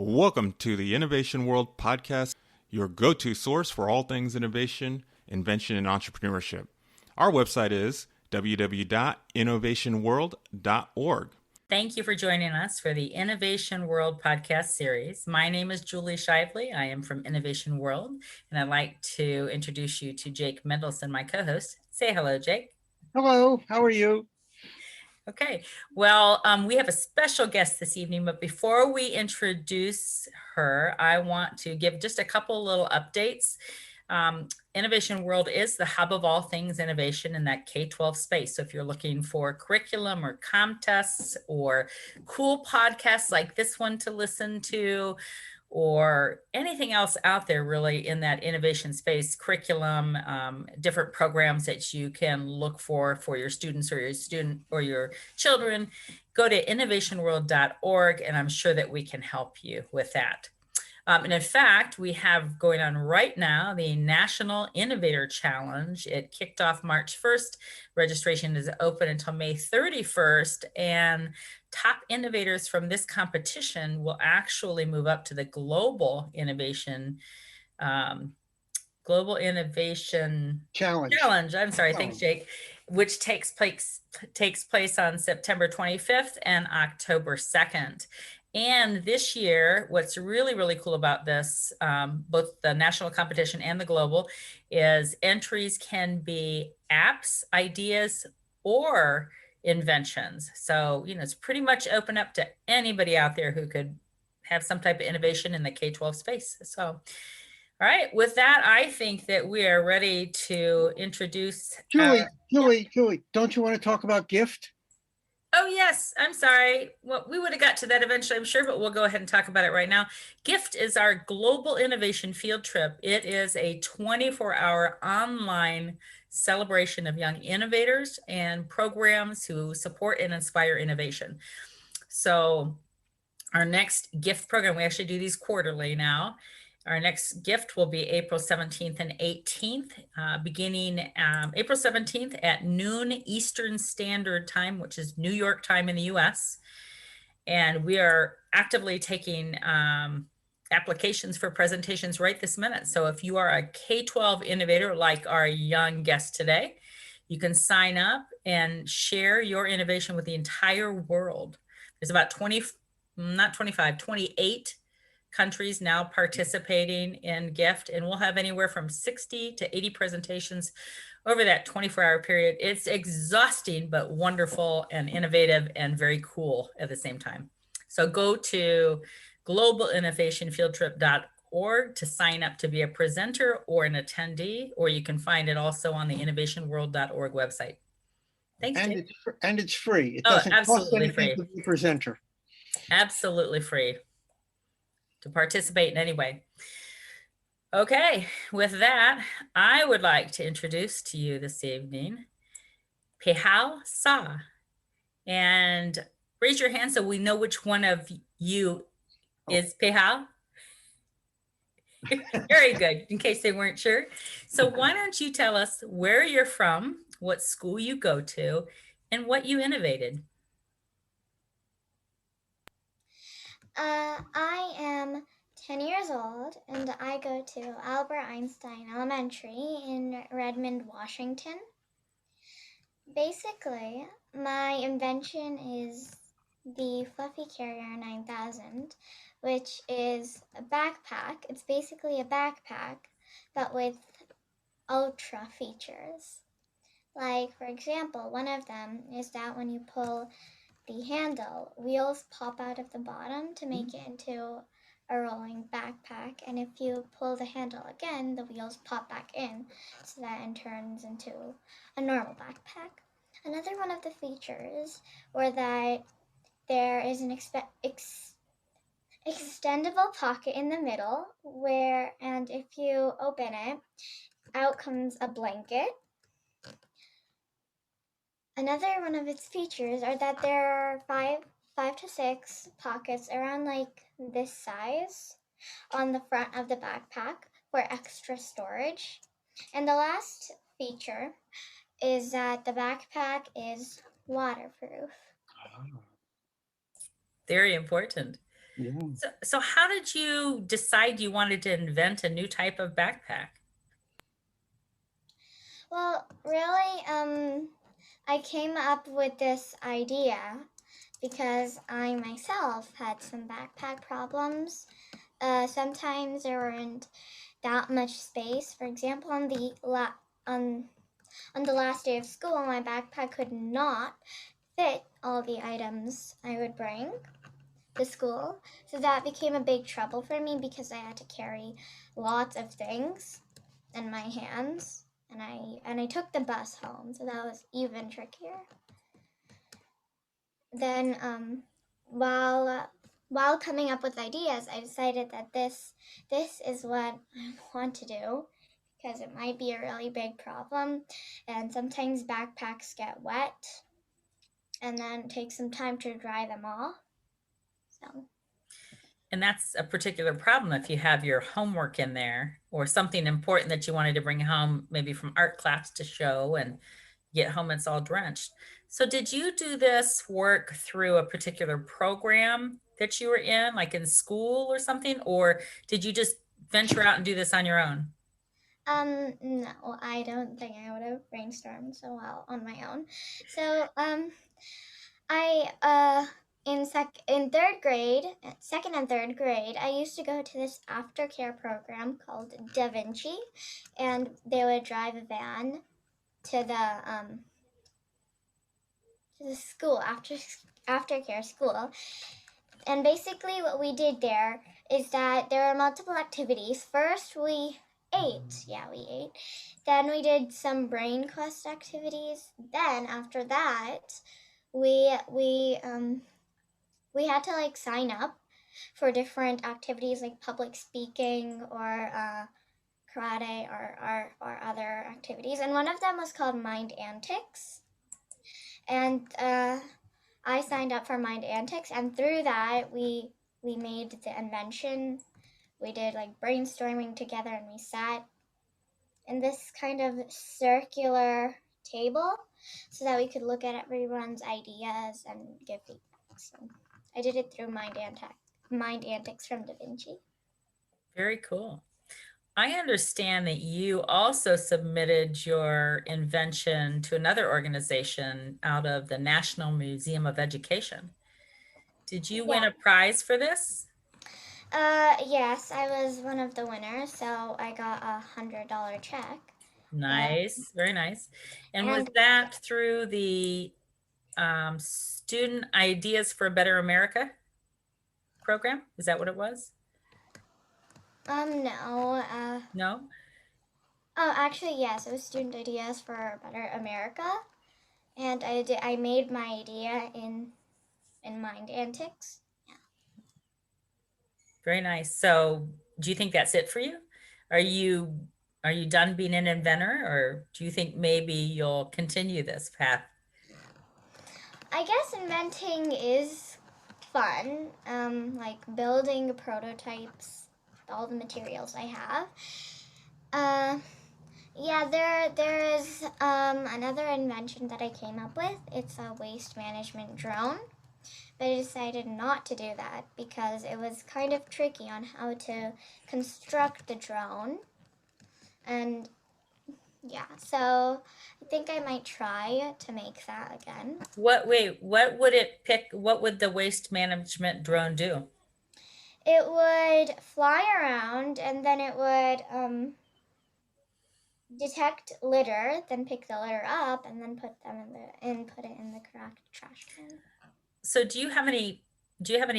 Welcome to the Innovation World Podcast, your go-to source for all things innovation, invention, and entrepreneurship. Our website is www.innovationworld.org. Thank you for joining us for the Innovation World podcast series. My name is Julie Shively. I am from Innovation World, and I'd like to introduce you to Jake Mendelson, my co-host. Say hello, Jake. Hello, how are you? Okay, well, we have a special guest this evening, but before we introduce her, I want to give just a couple little updates. Innovation World is the hub of all things innovation in that K-12 space. So if you're looking for curriculum or contests or cool podcasts like this one to listen to, or anything else out there really in that innovation space, curriculum, different programs that you can look for your students or your children, go to innovationworld.org, and I'm sure that we can help you with that. And in fact, we have going on right now the National Innovator Challenge. It kicked off March 1st. Registration is open until May 31st. And top innovators from this competition will actually move up to the Global Innovation Challenge. I'm sorry. Thanks, Jake. Which takes place on September 25th and October 2nd. And this year, what's really, really cool about this, both the national competition and the global, is entries can be apps, ideas, or inventions. So, it's pretty much open up to anybody out there who could have some type of innovation in the K-12 space. So, all right, with that, I think that we are ready to introduce Julie, don't you want to talk about gift? Oh, yes. I'm sorry. Well, we would have got to that eventually, I'm sure, but we'll go ahead and talk about it right now. GIFT is our global innovation field trip. It is a 24-hour online celebration of young innovators and programs who support and inspire innovation. So our next GIFT program, we actually do these quarterly now. Our next gift will be April 17th and 18th, beginning April 17th at noon Eastern Standard Time, which is New York time in the US. And we are actively taking applications for presentations right this minute. So if you are a K-12 innovator like our young guest today, you can sign up and share your innovation with the entire world. There's about 28 countries now participating in GIFT, and we'll have anywhere from 60 to 80 presentations over that 24-hour period. It's exhausting, but wonderful and innovative and very cool at the same time. So go to globalinnovationfieldtrip.org to sign up to be a presenter or an attendee, or you can find it also on the innovationworld.org website. Thanks, Jake. And it's free. It doesn't cost anything to be a presenter. Absolutely free to participate in any way. Okay, with that, I would like to introduce to you this evening Pahal Sah. And raise your hand so we know which one of you is Pahal. Very good, in case they weren't sure. So why don't you tell us where you're from, what school you go to, and what you innovated? I am 10 years old, and I go to Albert Einstein Elementary in Redmond, Washington. Basically, my invention is the Fluffy Carrier 9000, which is a backpack. It's basically a backpack, but with ultra features. Like, for example, one of them is that when you pull the handle, wheels pop out of the bottom to make it into a rolling backpack, and if you pull the handle again, the wheels pop back in, so that it turns into a normal backpack. Another one of the features were that there is an extendable pocket in the middle and if you open it, out comes a blanket. Another one of its features are that there are five to six pockets around like this size on the front of the backpack for extra storage. And the last feature is that the backpack is waterproof. Very important. Yeah. So how did you decide you wanted to invent a new type of backpack? Well, really, I came up with this idea because I myself had some backpack problems. Sometimes there weren't that much space. For example, on the last day of school, my backpack could not fit all the items I would bring to school. So that became a big trouble for me because I had to carry lots of things in my hands. And I took the bus home, so that was even trickier. Then while coming up with ideas, I decided that this is what I want to do because it might be a really big problem, and sometimes backpacks get wet and then it takes some time to dry them off. So. And that's a particular problem if you have your homework in there or something important that you wanted to bring home, maybe from art class to show, and get home it's all drenched. So did you do this work through a particular program that you were in, like in school or something, or did you just venture out and do this on your own? No, I don't think I would have brainstormed so well on my own. So, I in third grade, second and third grade, I used to go to this aftercare program called Da Vinci, and they would drive a van to the school aftercare school. And basically what we did there is that there were multiple activities. First we ate. Yeah, we ate. Then we did some brain quest activities. Then after that, we had to like sign up for different activities like public speaking or karate or other activities. And one of them was called MindAntix. And I signed up for MindAntix, and through that we made the invention. We did like brainstorming together, and we sat in this kind of circular table so that we could look at everyone's ideas and give feedback. So I did it through MindAntix from Da Vinci. Very cool. I understand that you also submitted your invention to another organization out of the National Museum of Education. Did you win a prize for this? Yes, I was one of the winners, so I got $100 check. Nice, very nice. And was that through the Student Ideas for a Better America program? Is that what it was? No. No? Oh, actually, yes, it was Student Ideas for a Better America, and I made my idea in MindAntix. Yeah. Very nice. So, do you think that's it for you? Are you done being an inventor, or do you think maybe you'll continue this path? I guess inventing is fun, like building prototypes, all the materials I have. Yeah, there is another invention that I came up with. It's a waste management drone, but I decided not to do that because it was kind of tricky on how to construct the drone. And yeah, so I think I might try to make that again. What would the waste management drone do? It would fly around and then it would detect litter, then pick the litter up and then put it in the correct trash can. So do you have any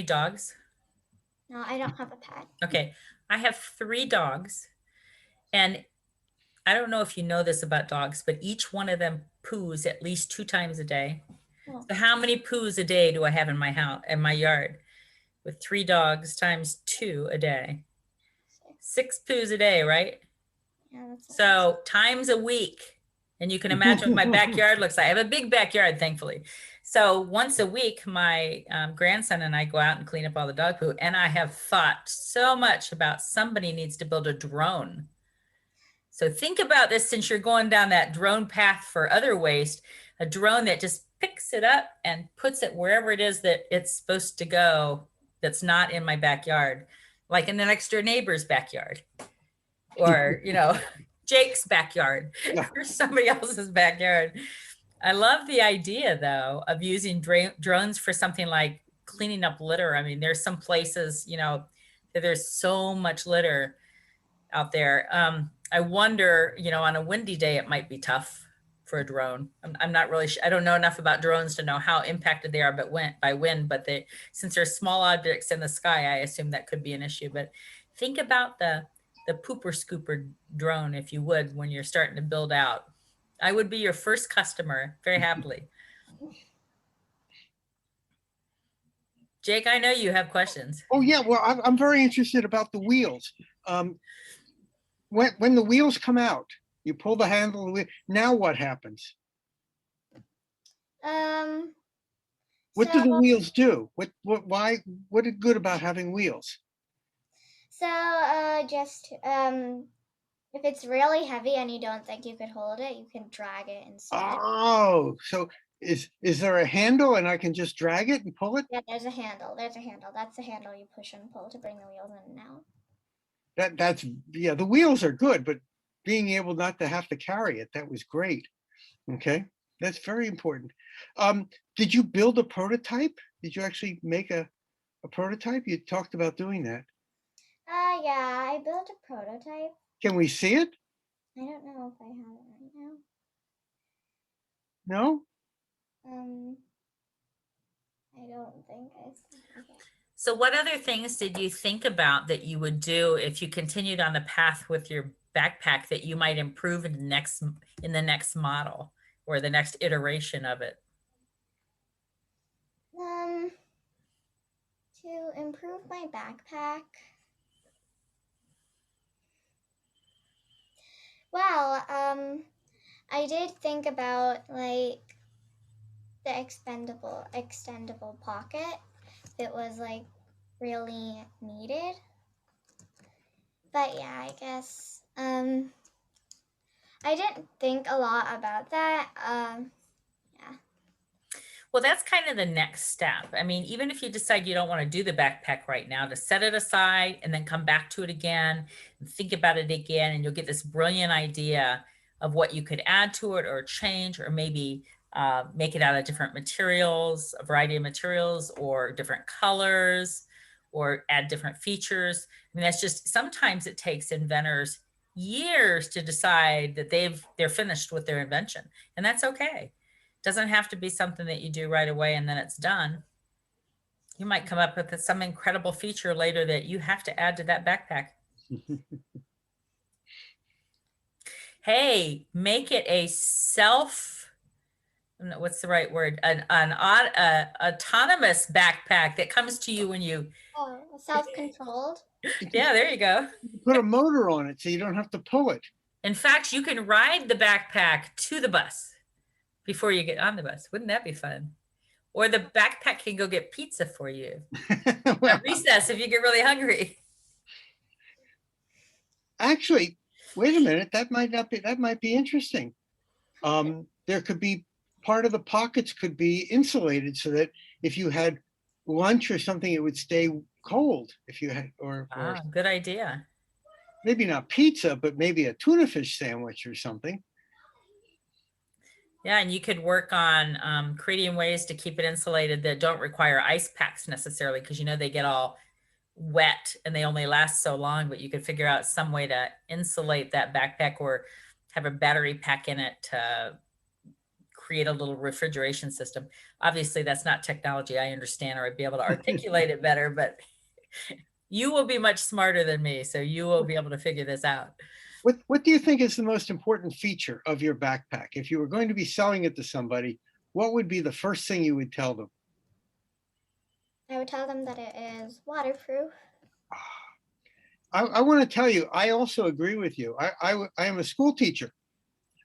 dogs? No, I don't have a pet. Okay. I have 3 dogs, and I don't know if you know this about dogs, but each one of them poos at least 2 times a day. Oh. So how many poos a day do I have in my house, in my yard? With 3 dogs times 2 a day. 6 poos a day, right? Yeah, that's so times a week. And you can imagine what my backyard looks like. I have a big backyard, thankfully. So once a week, my grandson and I go out and clean up all the dog poo. And I have thought so much about somebody needs to build a drone. So think about this, since you're going down that drone path for other waste, a drone that just picks it up and puts it wherever it is that it's supposed to go that's not in my backyard, like in the next door neighbor's backyard, or, Jake's backyard, Yeah. or somebody else's backyard. I love the idea, though, of using drones for something like cleaning up litter. I mean, there's some places, that there's so much litter out there. I wonder, on a windy day, it might be tough for a drone. I'm not really sure. I don't know enough about drones to know how impacted they are by wind, but since they're small objects in the sky, I assume that could be an issue. But think about the pooper scooper drone, if you would, when you're starting to build out. I would be your first customer very happily. Jake, I know you have questions. Oh yeah, well, I'm very interested about the wheels. When the wheels come out, you pull the handle of the wheel. Now what happens? What do the wheels do? Why? What is good about having wheels? So just if it's really heavy and you don't think you could hold it, you can drag it instead. Oh, so is there a handle and I can just drag it and pull it? Yeah, there's a handle. There's a handle. That's the handle you push and pull to bring the wheels in and out. That's yeah, the wheels are good, but being able not to have to carry it, that was great. Okay, that's very important. Did you build a prototype? Did you actually make a prototype? You talked about doing that. Yeah, I built a prototype. Can we see it? I don't know if I have it right now. No? I don't think I see it. So what other things did you think about that you would do if you continued on the path with your backpack that you might improve in the next model or the next iteration of it? To improve my backpack. Well, I did think about like the extendable pocket. It was like really needed. But yeah, I guess I didn't think a lot about that. Yeah. Well, that's kind of the next step. I mean, even if you decide you don't want to do the backpack right now, to set it aside and then come back to it again and think about it again, and you'll get this brilliant idea of what you could add to it or change, or maybe make it out of different materials, a variety of materials, or different colors, or add different features. I mean, that's just, sometimes it takes inventors years to decide that they're finished with their invention, and that's okay. Doesn't have to be something that you do right away and then it's done. You might come up with some incredible feature later that you have to add to that backpack. Hey, make it a what's the right word? An autonomous backpack that comes to you when you... Oh, self-controlled. Yeah, there you go. Put a motor on it so you don't have to pull it. In fact, you can ride the backpack to the bus before you get on the bus. Wouldn't that be fun? Or the backpack can go get pizza for you at recess if you get really hungry. Actually, wait a minute. That might be interesting. There could be part of the pockets could be insulated so that if you had lunch or something, it would stay cold. If you had, or good idea. Maybe not pizza, but maybe a tuna fish sandwich or something. Yeah, and you could work on creating ways to keep it insulated that don't require ice packs necessarily, because they get all wet and they only last so long, but you could figure out some way to insulate that backpack or have a battery pack in it to create a little refrigeration system. Obviously, that's not technology I understand or I'd be able to articulate it better, but you will be much smarter than me, so you will be able to figure this out. What do you think is the most important feature of your backpack? If you were going to be selling it to somebody, what would be the first thing you would tell them? I would tell them that it is waterproof. I want to tell you, I also agree with you. I am a school teacher,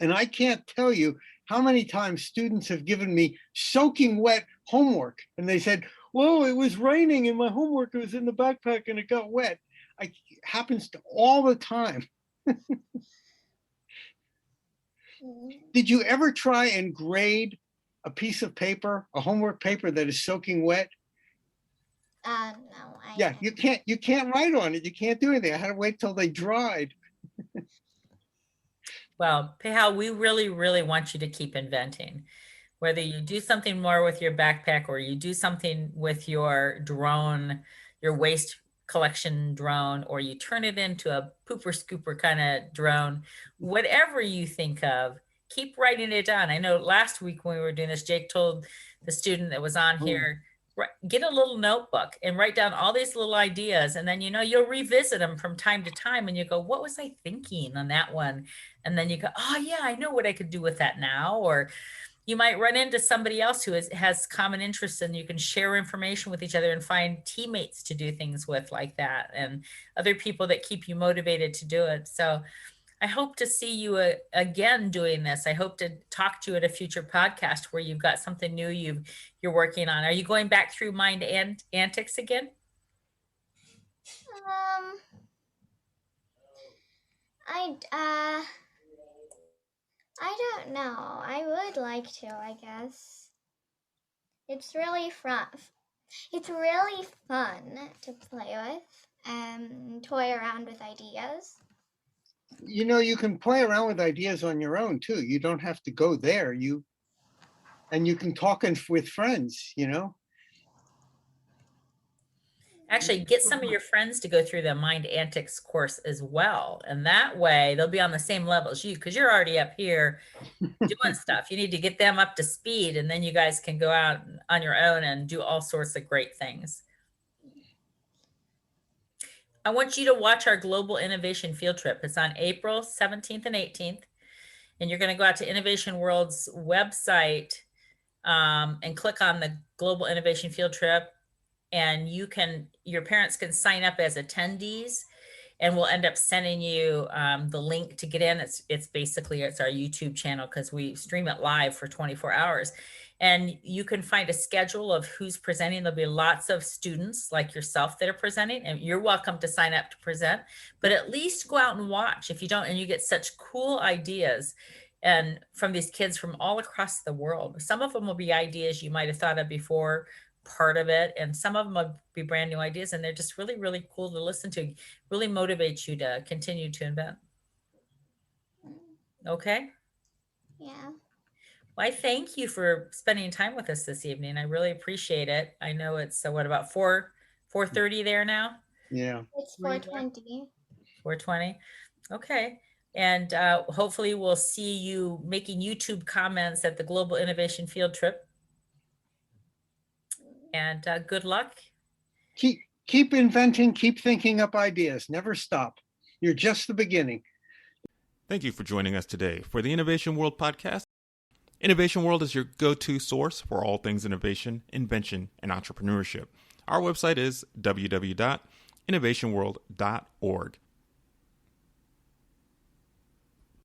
and I can't tell you how many times students have given me soaking wet homework, and they said, well, it was raining and my homework was in the backpack and it got wet. It happens all the time. Did you ever try and grade a piece of paper, a homework paper that is soaking wet? No, Yeah, you can't write on it. You can't do anything. I had to wait till they dried. Well, Pahal, we really, really want you to keep inventing. Whether you do something more with your backpack or you do something with your drone, your waste collection drone, or you turn it into a pooper scooper kind of drone, whatever you think of, keep writing it down. I know last week when we were doing this, Jake told the student that was on here, get a little notebook and write down all these little ideas. And then, you'll revisit them from time to time and you go, what was I thinking on that one? And then you go, oh yeah, I know what I could do with that now. Or you might run into somebody else who has common interests and you can share information with each other and find teammates to do things with like that, and other people that keep you motivated to do it. So I hope to see you again doing this. I hope to talk to you at a future podcast where you've got something new you're working on. Are you going back through MindAntix again? I don't know. I would like to, I guess. It's really fun. It's really fun to play with and toy around with ideas. You can play around with ideas on your own too. You don't have to go there. You can talk with friends, Actually, get some of your friends to go through the MindAntix course as well. And that way they'll be on the same level as you, because you're already up here doing stuff. You need to get them up to speed, and then you guys can go out on your own and do all sorts of great things. I want you to watch our Global Innovation Field Trip. It's on April 17th and 18th. And you're going to go out to Innovation World's website and click on the Global Innovation Field Trip. And your parents can sign up as attendees, and we'll end up sending you the link to get in. It's basically our YouTube channel, because we stream it live for 24 hours. And you can find a schedule of who's presenting. There'll be lots of students like yourself that are presenting, and you're welcome to sign up to present, but at least go out and watch. If you don't, and you get such cool ideas and from these kids from all across the world. Some of them will be ideas you might have thought of before, part of it, and some of them will be brand new ideas, and they're just really, really cool to listen to. Really motivates you to continue to invent. Okay. Yeah. Well, I thank you for spending time with us this evening. I really appreciate it. I know it's what, about 4:30 there now? Yeah. It's 4:20. 4:20. Okay. And hopefully we'll see you making YouTube comments at the Global Innovation Field Trip. And good luck. Keep inventing, keep thinking up ideas. Never stop. You're just the beginning. Thank you for joining us today for the Innovation World podcast. Innovation World is your go-to source for all things innovation, invention, and entrepreneurship. Our website is www.innovationworld.org.